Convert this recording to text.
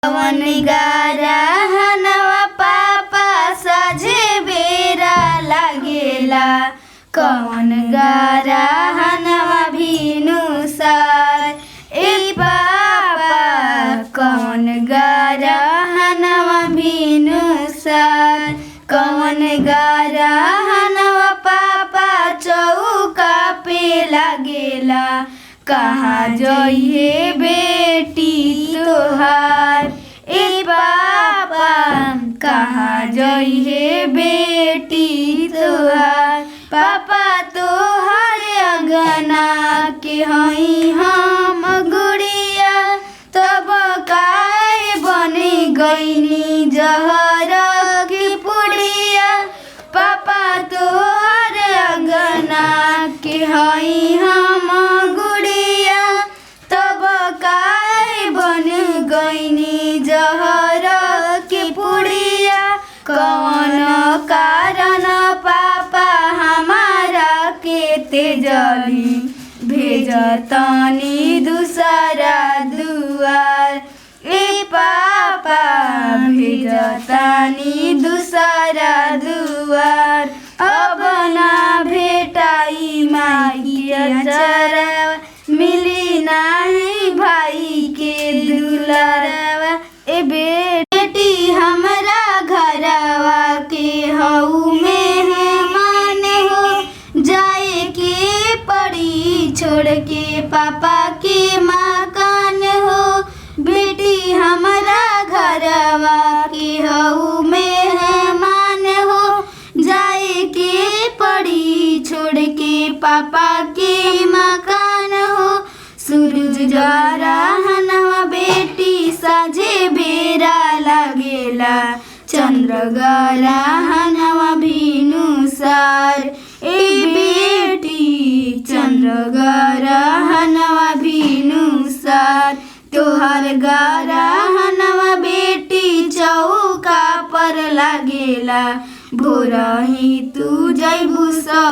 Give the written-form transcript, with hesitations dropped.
कवन गारहनवा पापा साझे बेरा लागेला। कवन गारहनवा भीनु सार ए पापा कवन गारहनवा भीनु सार। कवन गारहनवा पापा चौका पे लागेला। कहाँ जइहे बेटी तोहार ए पापा कहाँ जइहे बेटी तोहार। पापा तोहार अंगना के हई हम गुड़िया तब काहे बनी गईनी जहर की पुड़िया। पापा तोहार अंगना के हई हम गुड़िया तब काहे बन गईनी जहर की पुड़िया। कौन कारण पापा हमारा के तेजली भेजतनी दूसरा दुआर ए पापा भेजतनी दूसरा दुआर। अब ना भेटाई माई के चरवा मिली नाही भाई के दुलारवा। ए बेटी हमरा घरवा के हऊ मेहमान हो जाए के पड़ी छोड़ के पापा के मकान हो। बेटी हमरा घरवा के हऊ मेहमान हो जाए के पड़ी छोड़ के पापा के मकान हो। सूरज ग्रहणवा बेटी साझे बेरा लागेला। चंद्र ग्रहणवा भीनु सार ए बेटी चंद्र ग्रहणवा भीनु सार। तोहर ग्रहणवा बेटी चौका पर लागेला। भोरही तू जइबू